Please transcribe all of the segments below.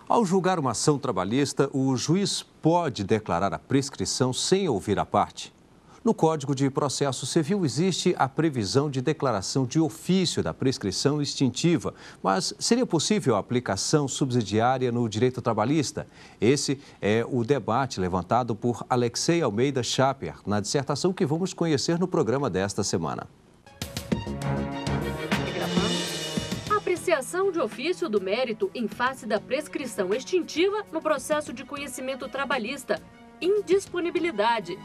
Ao julgar uma ação trabalhista, o juiz pode declarar a prescrição sem ouvir a parte. No Código de Processo Civil existe a previsão de declaração de ofício da prescrição extintiva, mas seria possível a aplicação subsidiária no direito trabalhista? Esse é o debate levantado por Alexei Almeida Chaper, na dissertação que vamos conhecer no programa desta semana. A apreciação de ofício do mérito em face da prescrição extintiva no processo de conhecimento trabalhista, indisponibilidade.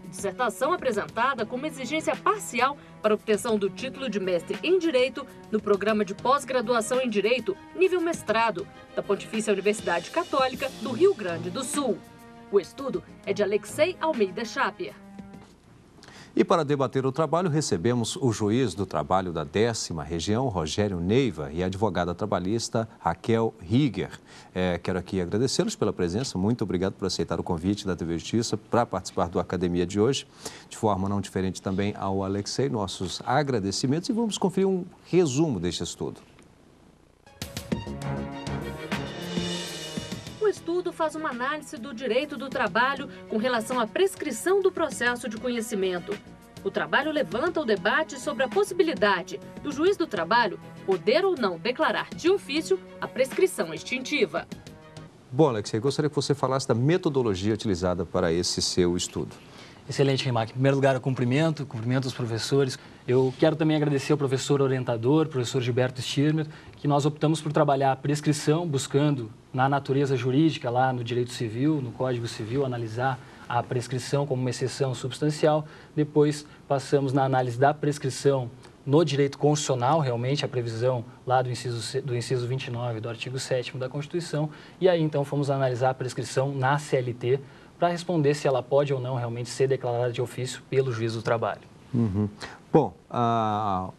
Dissertação apresentada como exigência parcial para obtenção do título de mestre em Direito no programa de pós-graduação em Direito, nível mestrado, da Pontifícia Universidade Católica do Rio Grande do Sul. O estudo é de Alexei Almeida Chaper. E para debater o trabalho, recebemos o juiz do trabalho da 10ª Região, Rogério Neiva, e a advogada trabalhista Raquel Rieger. Quero aqui agradecê-los pela presença. Muito obrigado por aceitar o convite da TV Justiça para participar do Academia de hoje. De forma não diferente também ao Alexei, nossos agradecimentos, e vamos conferir um resumo deste estudo. O estudo faz uma análise do direito do trabalho com relação à prescrição do processo de conhecimento. O trabalho levanta o debate sobre a possibilidade do juiz do trabalho poder ou não declarar de ofício a prescrição extintiva. Bom, Alexei, gostaria que você falasse da metodologia utilizada para esse seu estudo. Excelente, Rimac. Em primeiro lugar, cumprimento os professores. Eu quero também agradecer ao professor orientador, professor Gilberto Stirmer, que nós optamos por trabalhar a prescrição, buscando na natureza jurídica, lá no direito civil, no Código Civil, analisar a prescrição como uma exceção substancial. Depois, passamos na análise da prescrição no direito constitucional, realmente, a previsão lá do inciso 29 do artigo 7º da Constituição. E aí, então, fomos analisar a prescrição na CLT, para responder se ela pode ou não realmente ser declarada de ofício pelo juiz do trabalho. Bom,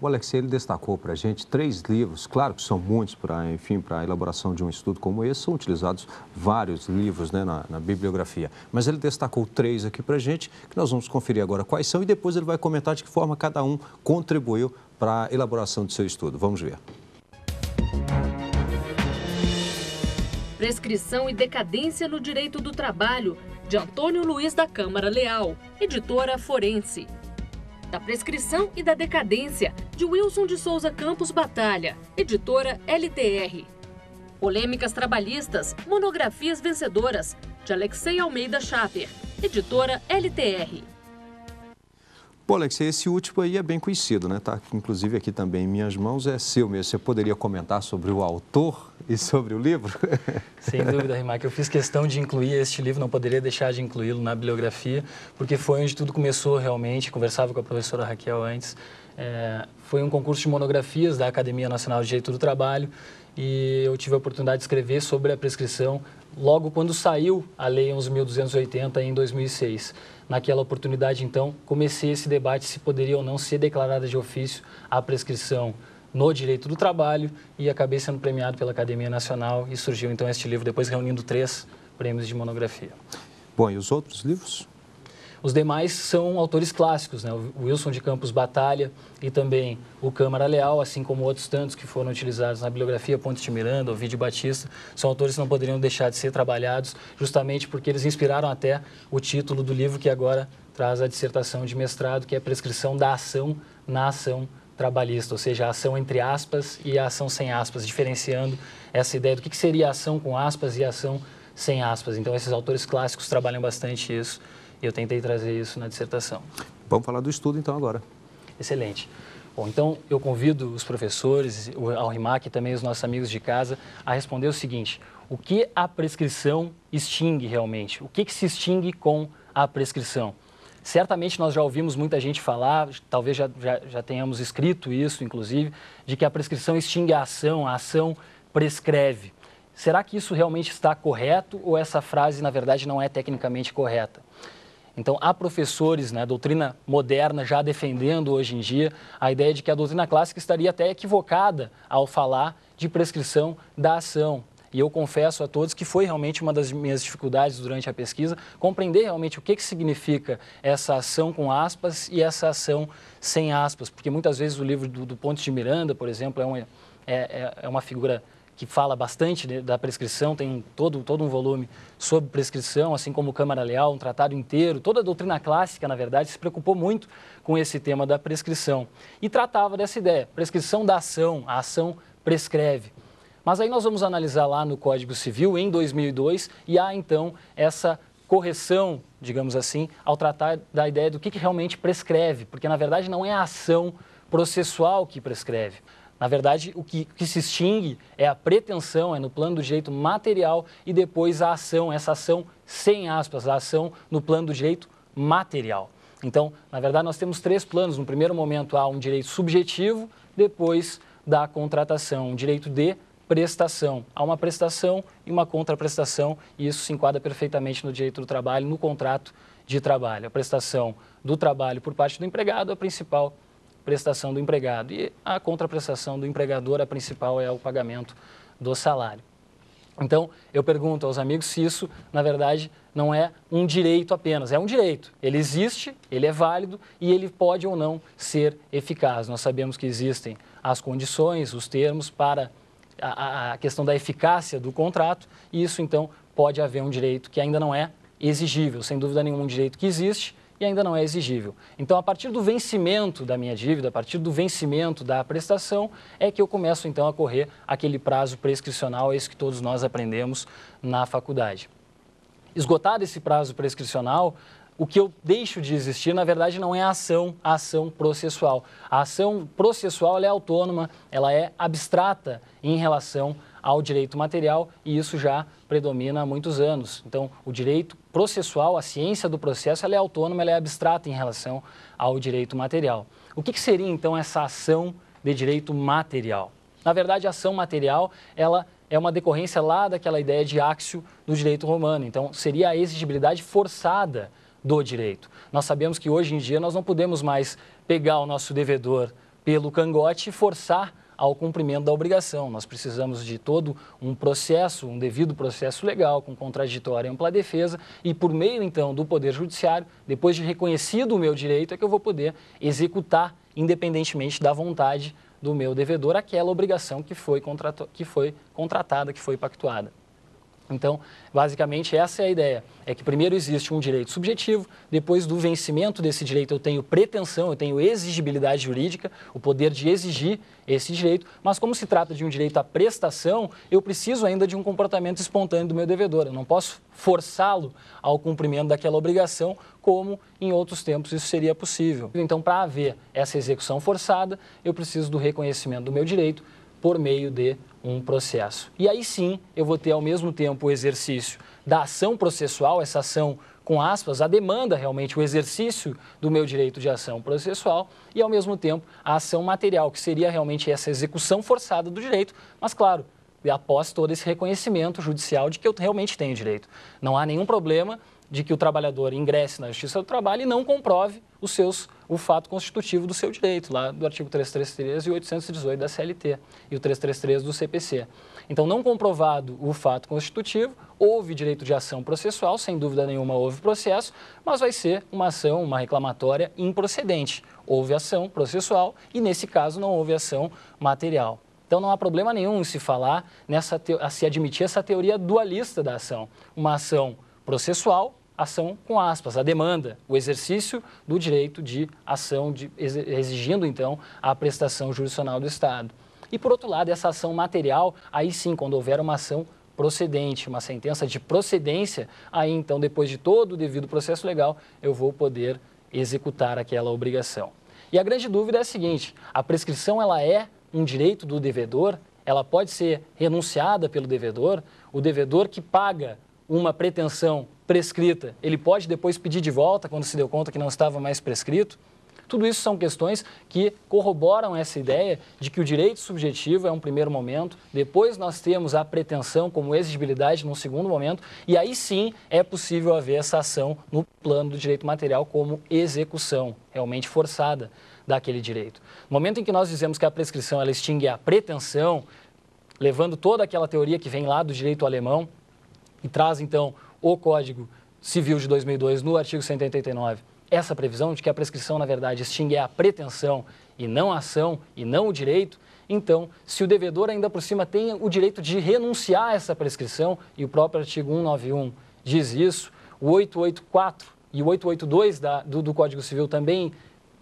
o Alexei ele destacou para a gente 3 livros, claro que são muitos para a elaboração de um estudo como esse, são utilizados vários livros, né, na bibliografia, mas ele destacou 3 aqui para a gente, que nós vamos conferir agora quais são e depois ele vai comentar de que forma cada um contribuiu para a elaboração do seu estudo. Vamos ver. Prescrição e decadência no direito do trabalho, de Antônio Luiz da Câmara Leal, editora Forense. Da prescrição e da decadência, de Wilson de Souza Campos Batalha, editora LTR. Polêmicas trabalhistas, monografias vencedoras, de Alexei Almeida Chaper, editora LTR. Bom, Alexei, esse último aí é bem conhecido, né? Tá, inclusive aqui também em minhas mãos, é seu mesmo. Você poderia comentar sobre o autor e sobre o livro? Sem dúvida, Rimac. Eu fiz questão de incluir este livro, não poderia deixar de incluí-lo na bibliografia, porque foi onde tudo começou realmente. Conversava com a professora Raquel antes. Foi um concurso de monografias da Academia Nacional de Direito do Trabalho e eu tive a oportunidade de escrever sobre a prescrição logo quando saiu a Lei 11.280 em 2006. Naquela oportunidade, então, comecei esse debate se poderia ou não ser declarada de ofício a prescrição no direito do trabalho e acabei sendo premiado pela Academia Nacional e surgiu, então, este livro, depois reunindo 3 prêmios de monografia. Bom, e os outros livros? Os demais são autores clássicos, né? O Wilson de Campos Batalha e também o Câmara Leal, assim como outros tantos que foram utilizados na bibliografia, Pontes de Miranda, Ovidio Batista, são autores que não poderiam deixar de ser trabalhados, justamente porque eles inspiraram até o título do livro que agora traz a dissertação de mestrado, que é a prescrição da ação na ação trabalhista, ou seja, a ação entre aspas e a ação sem aspas, diferenciando essa ideia do que seria a ação com aspas e a ação sem aspas. Então, esses autores clássicos trabalham bastante isso. Eu tentei trazer isso na dissertação. Vamos falar do estudo, então, agora. Excelente. Bom, então, eu convido os professores, ao Rimac e também os nossos amigos de casa, a responder o seguinte: o que a prescrição extingue realmente? O que se extingue com a prescrição? Certamente nós já ouvimos muita gente falar, talvez já tenhamos escrito isso, inclusive, de que a prescrição extingue a ação prescreve. Será que isso realmente está correto ou essa frase, na verdade, não é tecnicamente correta? Então, há professores, né, doutrina moderna já defendendo hoje em dia a ideia de que a doutrina clássica estaria até equivocada ao falar de prescrição da ação. E eu confesso a todos que foi realmente uma das minhas dificuldades durante a pesquisa, compreender realmente o que significa essa ação com aspas e essa ação sem aspas, porque muitas vezes o livro do Pontes de Miranda, por exemplo, é uma figura que fala bastante da prescrição, tem todo um volume sobre prescrição, assim como o Câmara Leal, um tratado inteiro. Toda a doutrina clássica, na verdade, se preocupou muito com esse tema da prescrição e tratava dessa ideia, prescrição da ação, a ação prescreve. Mas aí nós vamos analisar lá no Código Civil, em 2002, e há então essa correção, digamos assim, ao tratar da ideia do que realmente prescreve, porque na verdade não é a ação processual que prescreve. Na verdade, o que se extingue é a pretensão, é no plano do direito material e depois a ação, essa ação sem aspas, a ação no plano do direito material. Então, na verdade, nós temos 3 planos. No primeiro momento há um direito subjetivo, depois da contratação, um direito de prestação. Há uma prestação e uma contraprestação e isso se enquadra perfeitamente no direito do trabalho, no contrato de trabalho. A prestação do trabalho por parte do empregado, a principal prestação do empregado. E a contraprestação do empregador, a principal é o pagamento do salário. Então, eu pergunto aos amigos se isso, na verdade, não é um direito apenas. É um direito. Ele existe, ele é válido e ele pode ou não ser eficaz. Nós sabemos que existem as condições, os termos para a questão da eficácia do contrato e isso, então, pode haver um direito que ainda não é exigível. Sem dúvida nenhuma, um direito que existe e ainda não é exigível. Então, a partir do vencimento da minha dívida, a partir do vencimento da prestação, é que eu começo, então, a correr aquele prazo prescricional, esse que todos nós aprendemos na faculdade. Esgotado esse prazo prescricional, o que eu deixo de existir, na verdade, não é a ação processual. A ação processual ela é autônoma, ela é abstrata em relação ao direito material e isso já predomina há muitos anos. Então, o direito processual, a ciência do processo, ela é autônoma, ela é abstrata em relação ao direito material. O que seria, então, essa ação de direito material? Na verdade, a ação material, ela é uma decorrência lá daquela ideia de áxio do direito romano. Então, seria a exigibilidade forçada do direito. Nós sabemos que hoje em dia nós não podemos mais pegar o nosso devedor pelo cangote e forçar ao cumprimento da obrigação. Nós precisamos de todo um processo, um devido processo legal, com contraditória e ampla defesa, e por meio, então, do Poder Judiciário, depois de reconhecido o meu direito, é que eu vou poder executar, independentemente da vontade do meu devedor, aquela obrigação que foi contratada, que foi pactuada. Então, basicamente, essa é a ideia. É que primeiro existe um direito subjetivo, depois do vencimento desse direito eu tenho pretensão, eu tenho exigibilidade jurídica, o poder de exigir esse direito, mas como se trata de um direito à prestação, eu preciso ainda de um comportamento espontâneo do meu devedor. Eu não posso forçá-lo ao cumprimento daquela obrigação, como em outros tempos isso seria possível. Então, para haver essa execução forçada, eu preciso do reconhecimento do meu direito por meio de um processo. E aí sim, eu vou ter ao mesmo tempo o exercício da ação processual, essa ação com aspas, a demanda realmente, o exercício do meu direito de ação processual e ao mesmo tempo a ação material, que seria realmente essa execução forçada do direito, mas claro, após todo esse reconhecimento judicial de que eu realmente tenho direito. Não há nenhum problema de que o trabalhador ingresse na Justiça do Trabalho e não comprove o fato constitutivo do seu direito, lá do artigo 333 e 818 da CLT e o 333 do CPC. Então, não comprovado o fato constitutivo, houve direito de ação processual, sem dúvida nenhuma houve processo, mas vai ser uma ação, uma reclamatória improcedente. Houve ação processual e, nesse caso, não houve ação material. Então, não há problema nenhum em se falar, se admitir essa teoria dualista da ação. Uma ação processual, ação com aspas, a demanda, o exercício do direito de ação, exigindo, então, a prestação jurisdicional do Estado. E, por outro lado, essa ação material, aí sim, quando houver uma ação procedente, uma sentença de procedência, aí, então, depois de todo o devido processo legal, eu vou poder executar aquela obrigação. E a grande dúvida é a seguinte, a prescrição, ela é um direito do devedor, ela pode ser renunciada pelo devedor, o devedor que paga uma pretensão prescrita, ele pode depois pedir de volta quando se deu conta que não estava mais prescrito? Tudo isso são questões que corroboram essa ideia de que o direito subjetivo é um primeiro momento, depois nós temos a pretensão como exigibilidade num segundo momento, e aí sim é possível haver essa ação no plano do direito material como execução, realmente forçada daquele direito. No momento em que nós dizemos que a prescrição ela extingue a pretensão, levando toda aquela teoria que vem lá do direito alemão, e traz, então, o Código Civil de 2002, no artigo 189, essa previsão de que a prescrição, na verdade, extingue a pretensão e não a ação e não o direito, Então, se o devedor ainda por cima tem o direito de renunciar a essa prescrição, e o próprio artigo 191 diz isso, o 884 e o 882 do Código Civil também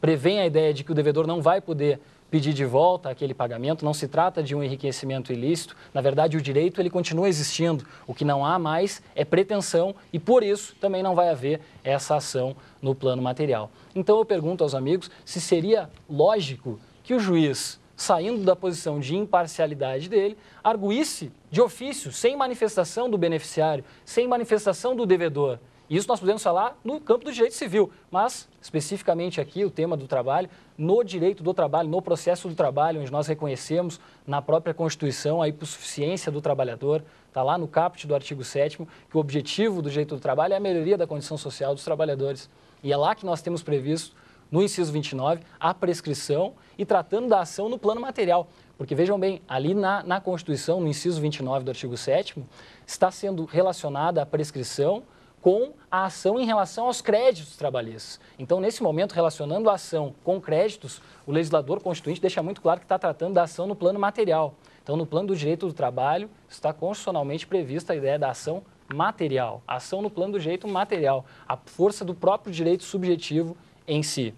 prevêem a ideia de que o devedor não vai poder pedir de volta aquele pagamento, não se trata de um enriquecimento ilícito, na verdade o direito ele continua existindo, o que não há mais é pretensão e por isso também não vai haver essa ação no plano material. Então eu pergunto aos amigos se seria lógico que o juiz, saindo da posição de imparcialidade dele, arguísse de ofício, sem manifestação do beneficiário, sem manifestação do devedor. Isso nós podemos falar no campo do direito civil, mas especificamente aqui o tema do trabalho, no direito do trabalho, no processo do trabalho, onde nós reconhecemos na própria Constituição a hipossuficiência do trabalhador, está lá no caput do artigo 7º, que o objetivo do direito do trabalho é a melhoria da condição social dos trabalhadores. E é lá que nós temos previsto, no inciso 29, a prescrição e tratando da ação no plano material. Porque vejam bem, ali na Constituição, no inciso 29 do artigo 7º, está sendo relacionada a prescrição com a ação em relação aos créditos trabalhistas. Então, nesse momento, relacionando a ação com créditos, o legislador constituinte deixa muito claro que está tratando da ação no plano material. Então, no plano do direito do trabalho, está constitucionalmente prevista a ideia da ação material. A ação no plano do direito material, a força do próprio direito subjetivo em si.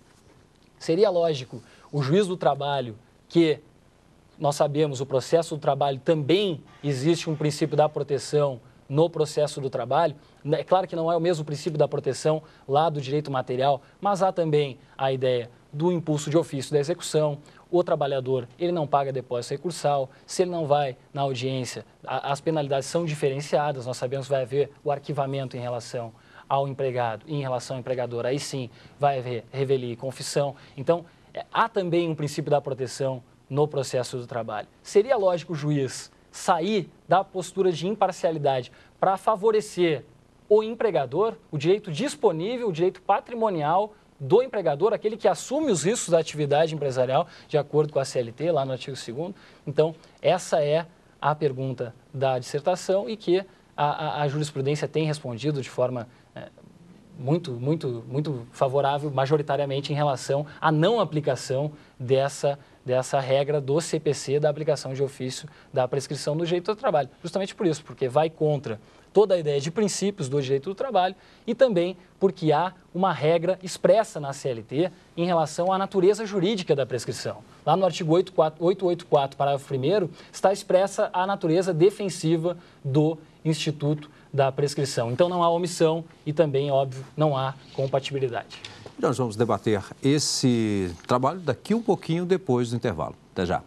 Seria lógico o juiz do trabalho que, nós sabemos, o processo do trabalho também existe um princípio da proteção no processo do trabalho. É claro que não é o mesmo princípio da proteção lá do direito material, mas há também a ideia do impulso de ofício da execução. O trabalhador, ele não paga depósito recursal, se ele não vai na audiência, as penalidades são diferenciadas, nós sabemos que vai haver o arquivamento em relação ao empregado e em relação ao empregador, aí sim vai haver revelia e confissão. Então, há também um princípio da proteção no processo do trabalho. Seria lógico o juiz sair da postura de imparcialidade para favorecer o empregador, o direito disponível, o direito patrimonial do empregador, aquele que assume os riscos da atividade empresarial, de acordo com a CLT, lá no artigo 2º. Então, essa é a pergunta da dissertação e que a jurisprudência tem respondido de forma muito favorável, majoritariamente, em relação à não aplicação dessa regra do CPC, da aplicação de ofício da prescrição do direito do trabalho. Justamente por isso, porque vai contra toda a ideia de princípios do direito do trabalho e também porque há uma regra expressa na CLT em relação à natureza jurídica da prescrição. Lá no artigo 884, parágrafo 1º, está expressa a natureza defensiva do Instituto da prescrição. Então não há omissão e também, óbvio, não há compatibilidade. Nós vamos debater esse trabalho daqui um pouquinho depois do intervalo. Até já.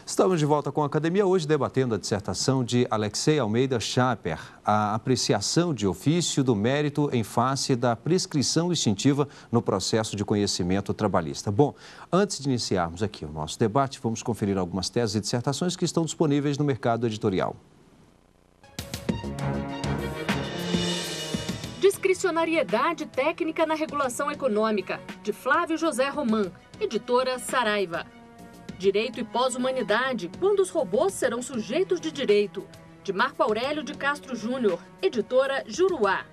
Estamos de volta com a Academia, hoje debatendo a dissertação de Alexei Almeida Chaper, a apreciação de ofício do mérito em face da prescrição extintiva no processo de conhecimento trabalhista. Bom, antes de iniciarmos aqui o nosso debate, vamos conferir algumas teses e dissertações que estão disponíveis no mercado editorial. Discricionariedade técnica na regulação econômica, de Flávio José Roman, editora Saraiva. Direito e pós-humanidade, quando os robôs serão sujeitos de direito, de Marco Aurélio de Castro Júnior, editora Juruá.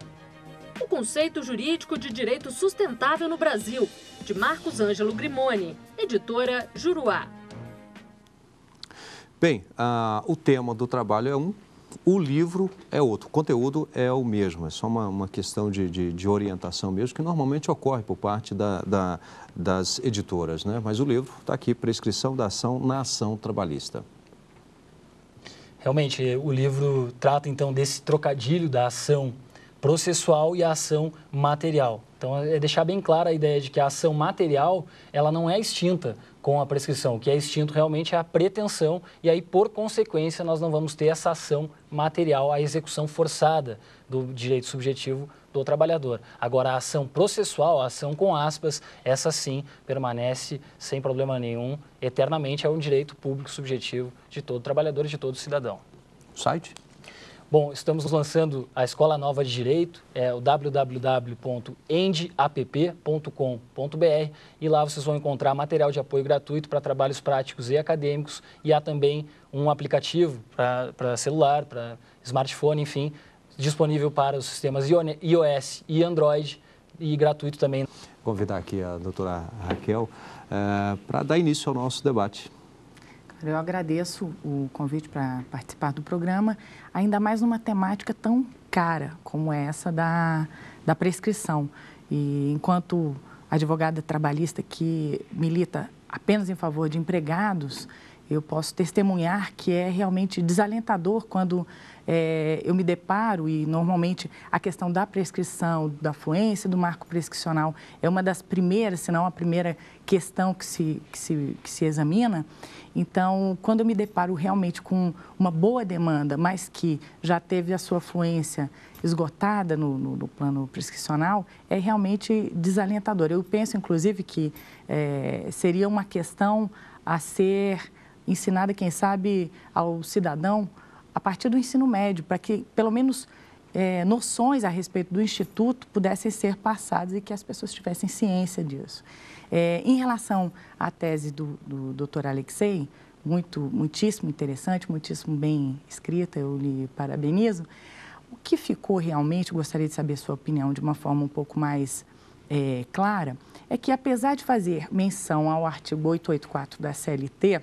O conceito jurídico de direito sustentável no Brasil, de Marcos Ângelo Grimoni, editora Juruá. Bem, o tema do trabalho é um, o livro é outro, o conteúdo é o mesmo, é só uma questão de orientação mesmo, que normalmente ocorre por parte das editoras, né? Mas o livro está aqui, prescrição da ação na ação trabalhista. Realmente, o livro trata então desse trocadilho da ação processual e a ação material. Então, é deixar bem clara a ideia de que a ação material, ela não é extinta com a prescrição. O que é extinto realmente é a pretensão e aí, por consequência, nós não vamos ter essa ação material, a execução forçada do direito subjetivo do trabalhador. Agora, a ação processual, a ação com aspas, essa sim permanece sem problema nenhum, eternamente é um direito público subjetivo de todo trabalhador e de todo cidadão. Site? Bom, estamos lançando a Escola Nova de Direito, é o www.endapp.com.br e lá vocês vão encontrar material de apoio gratuito para trabalhos práticos e acadêmicos e há também um aplicativo para celular, para smartphone, enfim, disponível para os sistemas iOS e Android e gratuito também. convidar aqui a doutora Raquel para dar início ao nosso debate. Eu agradeço o convite para participar do programa, ainda mais numa temática tão cara como essa da prescrição. E enquanto advogada trabalhista que milita apenas em favor de empregados, eu posso testemunhar que é realmente desalentador quando eu me deparo, e normalmente a questão da prescrição, da fluência do marco prescricional é uma das primeiras, se não a primeira questão que se examina. Então, quando eu me deparo realmente com uma boa demanda, mas que já teve a sua fluência esgotada no plano prescricional, é realmente desalentador. Eu penso, inclusive, que seria uma questão a ser ensinada, quem sabe, ao cidadão a partir do ensino médio, para que, pelo menos, noções a respeito do Instituto pudessem ser passadas e que as pessoas tivessem ciência disso. Em relação à tese do Dr. Alexei, muitíssimo interessante, muitíssimo bem escrita, eu lhe parabenizo. O que ficou realmente, gostaria de saber sua opinião de uma forma um pouco mais clara, é que, apesar de fazer menção ao artigo 884 da CLT,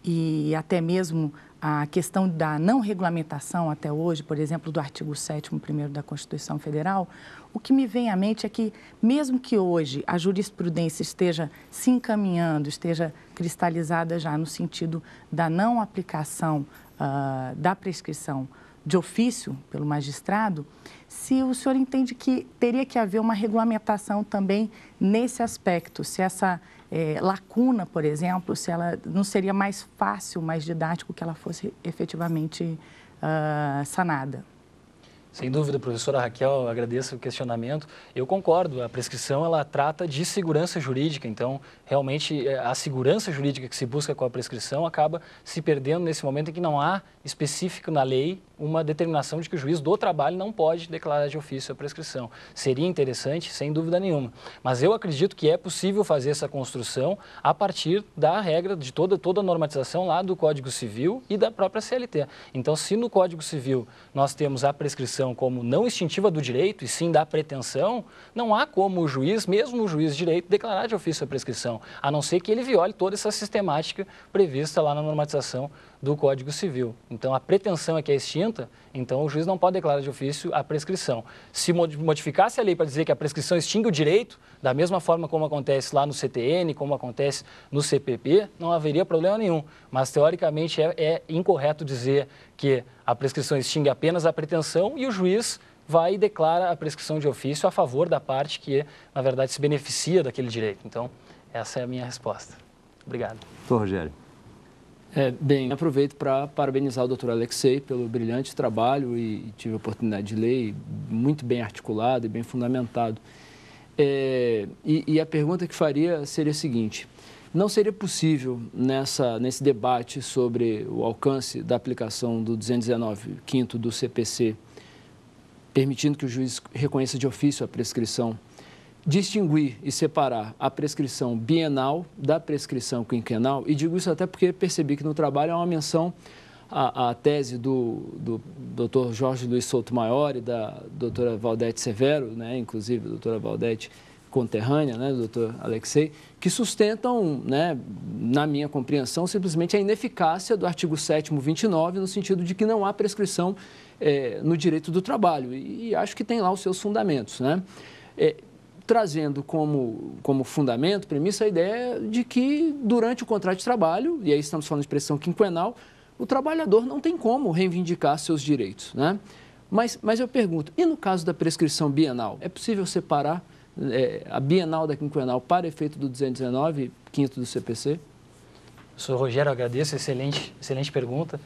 e até mesmo a questão da não regulamentação até hoje, por exemplo, do artigo 7º, 1º da Constituição Federal, o que me vem à mente é que, mesmo que hoje a jurisprudência esteja se encaminhando, esteja cristalizada já no sentido da não aplicação da prescrição de ofício pelo magistrado, se o senhor entende que teria que haver uma regulamentação também nesse aspecto, se essa lacuna, por exemplo, se ela não seria mais fácil, mais didático que ela fosse efetivamente sanada. Sem dúvida, professora Raquel, agradeço o questionamento. Eu concordo, a prescrição ela trata de segurança jurídica, então realmente a segurança jurídica que se busca com a prescrição acaba se perdendo nesse momento em que não há específico na lei uma determinação de que o juiz do trabalho não pode declarar de ofício a prescrição. Seria interessante, sem dúvida nenhuma, mas eu acredito que é possível fazer essa construção a partir da regra de toda a normatização lá do Código Civil e da própria CLT. Então, se no Código Civil nós temos a prescrição como não extintiva do direito e sim da pretensão, não há como o juiz, mesmo o juiz de direito, declarar de ofício a prescrição, a não ser que ele viole toda essa sistemática prevista lá na normatização do Código Civil. Então, a pretensão é que é extinta, então o juiz não pode declarar de ofício a prescrição. Se modificasse a lei para dizer que a prescrição extingue o direito, da mesma forma como acontece lá no CTN, como acontece no CPP, não haveria problema nenhum. Mas, teoricamente, é incorreto dizer que a prescrição extingue apenas a pretensão e o juiz vai e declara a prescrição de ofício a favor da parte que, na verdade, se beneficia daquele direito. Então, essa é a minha resposta. Obrigado. Doutor Rogério. Bem, aproveito para parabenizar o doutor Alexei pelo brilhante trabalho e tive a oportunidade de ler, muito bem articulado e bem fundamentado. E a pergunta que faria seria a seguinte: não seria possível, nesse debate sobre o alcance da aplicação do 219, 5º do CPC, permitindo que o juiz reconheça de ofício a prescrição, distinguir e separar a prescrição bienal da prescrição quinquenal? E digo isso até porque percebi que no trabalho há uma menção à tese do Dr. Jorge Luiz Souto-Maior e da doutora Valdete Severo, né, inclusive a doutora Valdete conterrânea, né, do Dr. Alexei, que sustentam, né, na minha compreensão, simplesmente a ineficácia do artigo 7º, 29, no sentido de que não há prescrição no direito do trabalho. E acho que tem lá os seus fundamentos, né? Trazendo como fundamento, premissa, a ideia de que durante o contrato de trabalho, e aí estamos falando de prescrição quinquenal, o trabalhador não tem como reivindicar seus direitos, né? Mas eu pergunto, e no caso da prescrição bienal, é possível separar a bienal da quinquenal para efeito do 219, 5º do CPC? Professor Rogério, agradeço, excelente pergunta.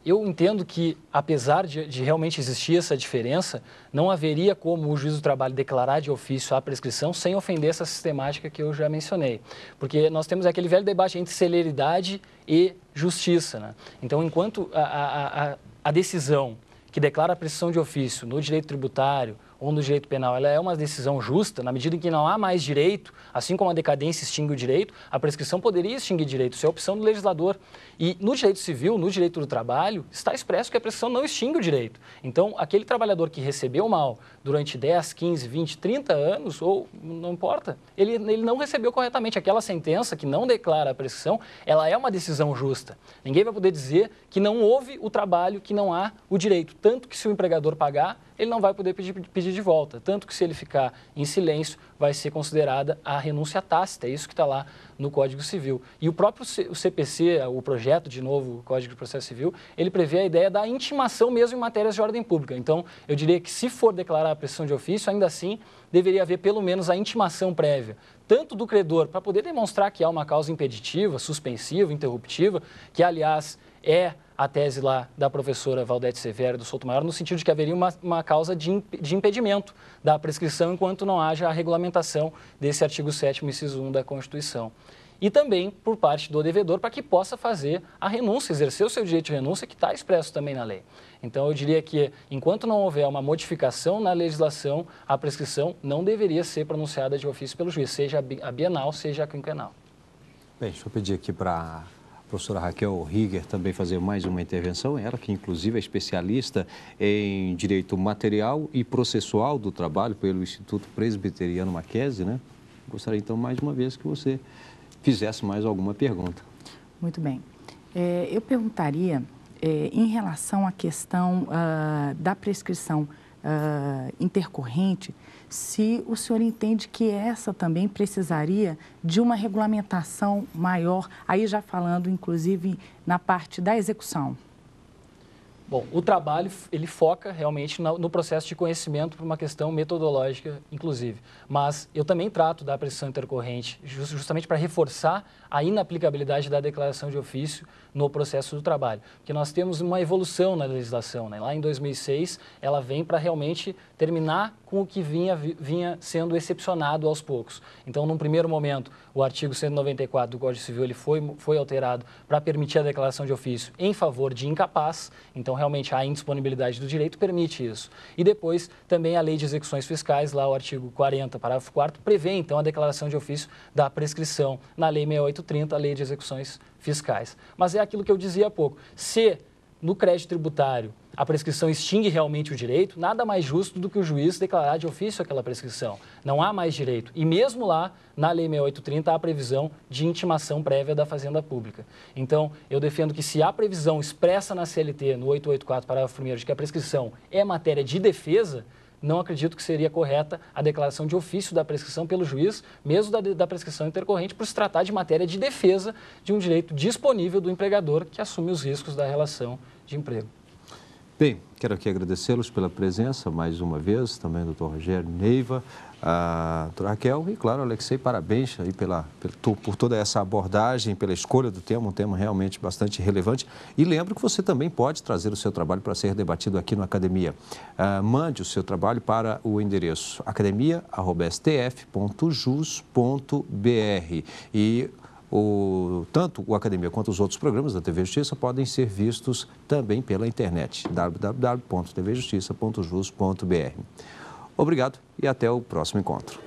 Eu entendo que, apesar de realmente existir essa diferença, não haveria como o juiz do trabalho declarar de ofício a prescrição sem ofender essa sistemática que eu já mencionei. Porque nós temos aquele velho debate entre celeridade e justiça, né? Então, enquanto a decisão que declara a prescrição de ofício no direito tributário ou no direito penal, ela é uma decisão justa, na medida em que não há mais direito, assim como a decadência extingue o direito, a prescrição poderia extinguir direito, isso é a opção do legislador. E no direito civil, no direito do trabalho, está expresso que a prescrição não extingue o direito. Então, aquele trabalhador que recebeu mal durante 10, 15, 20, 30 anos, ou não importa, ele não recebeu corretamente. Aquela sentença que não declara a prescrição, ela é uma decisão justa. Ninguém vai poder dizer que não houve o trabalho, que não há o direito. Tanto que se o empregador pagar, ele não vai poder pedir de volta. Tanto que se ele ficar em silêncio, vai ser considerada a renúncia tácita. É isso que está lá no Código Civil. E o próprio CPC, o projeto de novo Código de Processo Civil, ele prevê a ideia da intimação mesmo em matérias de ordem pública. Então, eu diria que se for declarar a prescrição de ofício, ainda assim, deveria haver pelo menos a intimação prévia, tanto do credor, para poder demonstrar que há uma causa impeditiva, suspensiva, interruptiva, que, aliás, é a tese lá da professora Valdete Severo do Souto-Maior, no sentido de que haveria uma causa de impedimento da prescrição enquanto não haja a regulamentação desse artigo 7º, inciso 1 da Constituição. E também por parte do devedor para que possa fazer a renúncia, exercer o seu direito de renúncia, que está expresso também na lei. Então, eu diria que, enquanto não houver uma modificação na legislação, a prescrição não deveria ser pronunciada de ofício pelo juiz, seja a bienal, seja a quinquenal. Bem, deixa eu pedir aqui para a professora Raquel Rieger também fazer mais uma intervenção, ela que inclusive é especialista em direito material e processual do trabalho pelo Instituto Presbiteriano Mackenzie, né? Gostaria então mais uma vez que você fizesse mais alguma pergunta. Muito bem. Eu perguntaria em relação à questão da prescrição intercorrente, se o senhor entende que essa também precisaria de uma regulamentação maior, aí já falando, inclusive, na parte da execução. Bom, o trabalho, ele foca realmente no processo de conhecimento por uma questão metodológica, inclusive. Mas eu também trato da prescrição intercorrente justamente para reforçar a inaplicabilidade da declaração de ofício no processo do trabalho. Porque nós temos uma evolução na legislação, né? Lá em 2006, ela vem para realmente terminar com o que vinha sendo excepcionado aos poucos. Então, num primeiro momento, o artigo 194 do Código Civil ele foi alterado para permitir a declaração de ofício em favor de incapaz. Então, realmente, a indisponibilidade do direito permite isso. E depois, também a Lei de Execuções Fiscais, lá o artigo 40, parágrafo 4º, prevê, então, a declaração de ofício da prescrição na Lei 6830, a Lei de Execuções Fiscais. Mas é aquilo que eu dizia há pouco. Se, no crédito tributário, a prescrição extingue realmente o direito, nada mais justo do que o juiz declarar de ofício aquela prescrição. Não há mais direito. E mesmo lá, na Lei 6830, há a previsão de intimação prévia da Fazenda Pública. Então, eu defendo que se há previsão expressa na CLT, no 884, parágrafo 1º, de que a prescrição é matéria de defesa, não acredito que seria correta a declaração de ofício da prescrição pelo juiz, mesmo da prescrição intercorrente, por se tratar de matéria de defesa de um direito disponível do empregador que assume os riscos da relação de emprego. Bem, quero aqui agradecê-los pela presença mais uma vez, também o doutor Rogério Neiva, a doutora Raquel e, claro, Alexei, parabéns aí por toda essa abordagem, pela escolha do tema, um tema realmente bastante relevante. E lembro que você também pode trazer o seu trabalho para ser debatido aqui no Academia. Mande o seu trabalho para o endereço academia@stf.jus.br e tanto o Academia quanto os outros programas da TV Justiça podem ser vistos também pela internet, www.tvjustiça.jus.br. Obrigado e até o próximo encontro.